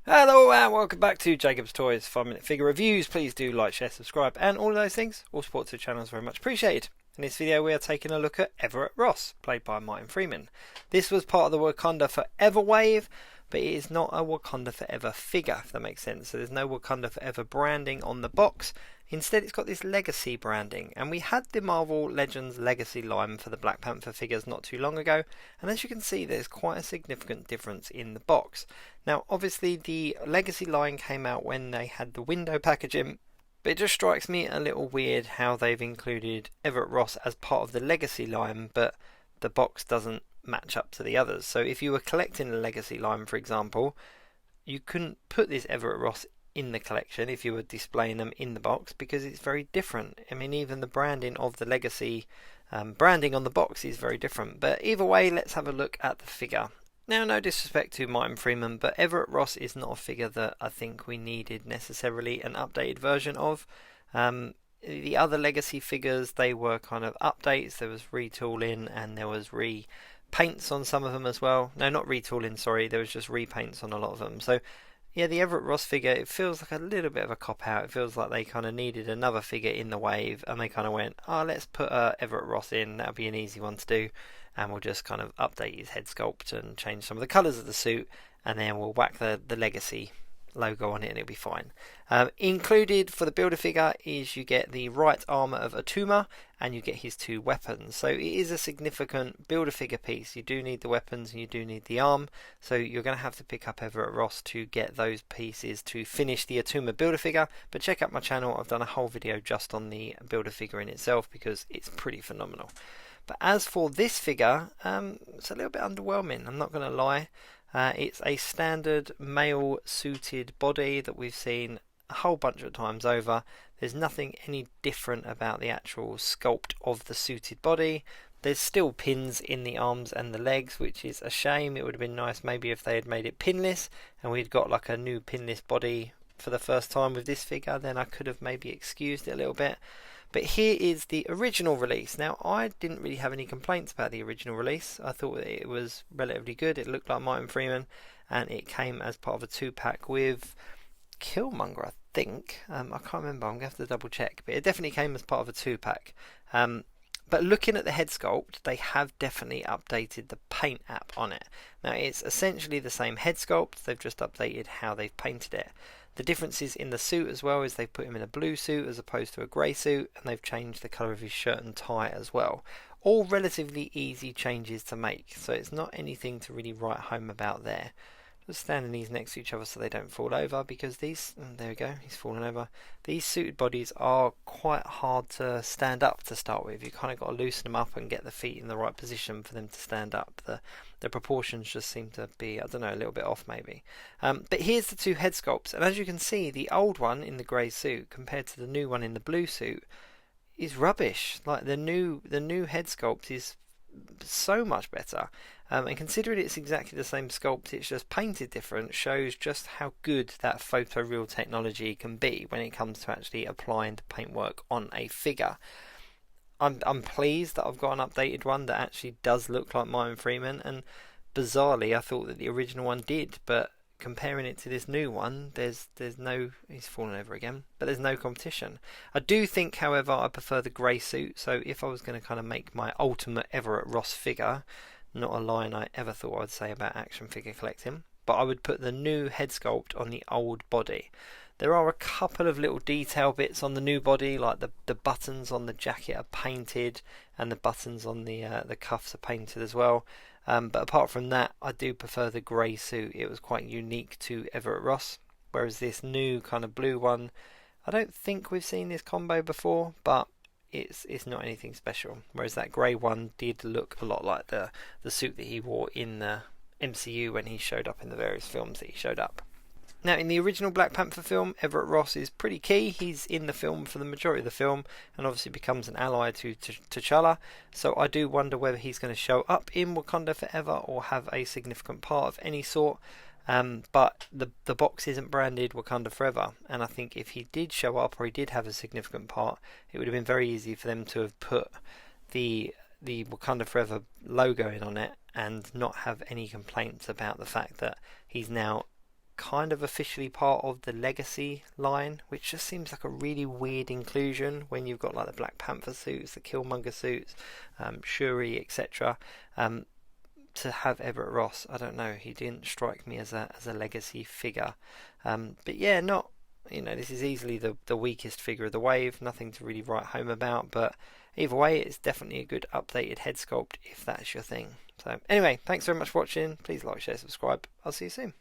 Hello and welcome back to Jacob's Toys 5 Minute Figure Reviews. Please do like, share, subscribe and all of those things. All support to the channel is very much appreciated. In this video we are taking a look at Everett Ross, played by Martin Freeman. This was part of the Wakanda Forever wave, but it is not a Wakanda Forever figure, if that makes sense. So there's no Wakanda Forever branding on the box. Instead it's got this Legacy branding, and we had the Marvel Legends Legacy line for the Black Panther figures not too long ago, and as you can see there's quite a significant difference in the box. Now obviously the Legacy line came out when they had the window packaging, but it just strikes me a little weird how they've included Everett Ross as part of the Legacy line, but the box doesn't match up to the others. So if you were collecting the Legacy line, for example, you couldn't put this Everett Ross in the collection if you were displaying them in the box, because it's very different. I mean, even the branding of the Legacy branding on the box is very different. But either way, let's have a look at the figure. Now, no disrespect to Martin Freeman, but Everett Ross is not a figure that I think we needed necessarily an updated version of. The other Legacy figures, they were kind of updates. There was retooling and there was repaints on some of them as well. No, not retooling, sorry. There was just repaints on a lot of them. So yeah, the Everett Ross figure, it feels like a little bit of a cop-out. It feels like they kind of needed another figure in the wave, and they kind of went, oh, let's put Everett Ross in. That'll be an easy one to do, and we'll just kind of update his head sculpt and change some of the colours of the suit, and then we'll whack the Legacy logo on it and it'll be fine. Included for the Build-A-Figure is you get the right armour of Atuma and you get his two weapons. So it is a significant Build-A-Figure piece. You do need the weapons and you do need the arm. So you're going to have to pick up Everett Ross to get those pieces to finish the Atuma Build-A-Figure. But check out my channel. I've done a whole video just on the Build-A-Figure in itself because it's pretty phenomenal. But as for this figure, it's a little bit underwhelming, I'm not going to lie. It's a standard male suited body that we've seen a whole bunch of times over. There's nothing any different about the actual sculpt of the suited body. There's still pins in the arms and the legs, which is a shame. It would have been nice maybe if they had made it pinless and we'd got like a new pinless body for the first time with this figure. Then I could have maybe excused it a little bit. But here is the original release. Now, I didn't really have any complaints about the original release. I thought it was relatively good. It looked like Martin Freeman, and it came as part of a 2-pack with Killmonger, I think. I can't remember. I'm going to have to double check. But it definitely came as part of a 2-pack. But looking at the head sculpt, they have definitely updated the paint app on it. Now, it's essentially the same head sculpt. They've just updated how they've painted it. The differences in the suit as well is they've put him in a blue suit as opposed to a grey suit, and they've changed the colour of his shirt and tie as well. All relatively easy changes to make, so it's not anything to really write home about there. Just standing these next to each other so they don't fall over, because these, there we go, he's fallen over. These suited bodies are quite hard to stand up to start with. You kind of got to loosen them up and get the feet in the right position for them to stand up. The proportions just seem to be, I don't know, a little bit off maybe. But here's the two head sculpts, and as you can see, the old one in the grey suit compared to the new one in the blue suit is rubbish. Like the new head sculpt is so much better. And considering it's exactly the same sculpt, it's just painted different, shows just how good that photoreal technology can be when it comes to actually applying the paintwork on a figure. I'm pleased that I've got an updated one that actually does look like Martin Freeman, and bizarrely I thought that the original one did, but comparing it to this new one, there's no, he's fallen over again, but there's no competition. I do think, however, I prefer the grey suit, so if I was going to kind of make my ultimate Everett Ross figure, not a line I ever thought I'd say about action figure collecting, but I would put the new head sculpt on the old body. There are a couple of little detail bits on the new body, like the buttons on the jacket are painted and the buttons on the cuffs are painted as well. But apart from that, I do prefer the grey suit. It was quite unique to Everett Ross, whereas this new kind of blue one, I don't think we've seen this combo before, but it's not anything special. Whereas that grey one did look a lot like the suit that he wore in the MCU when he showed up in the various films that he showed up. Now, in the original Black Panther film, Everett Ross is pretty key. He's in the film for the majority of the film and obviously becomes an ally to T'Challa. So I do wonder whether he's going to show up in Wakanda Forever or have a significant part of any sort. But the box isn't branded Wakanda Forever, and I think if he did show up or he did have a significant part, it would have been very easy for them to have put the Wakanda Forever logo in on it and not have any complaints about the fact that he's now kind of officially part of the Legacy line, which just seems like a really weird inclusion when you've got like the Black Panther suits, the Killmonger suits, Shuri, etc. To have Everett Ross, I don't know, he didn't strike me as a Legacy figure. But yeah, not, this is easily the weakest figure of the wave, nothing to really write home about, but either way, it's definitely a good updated head sculpt if that's your thing. So anyway, thanks very much for watching. Please like, share, subscribe. I'll see you soon.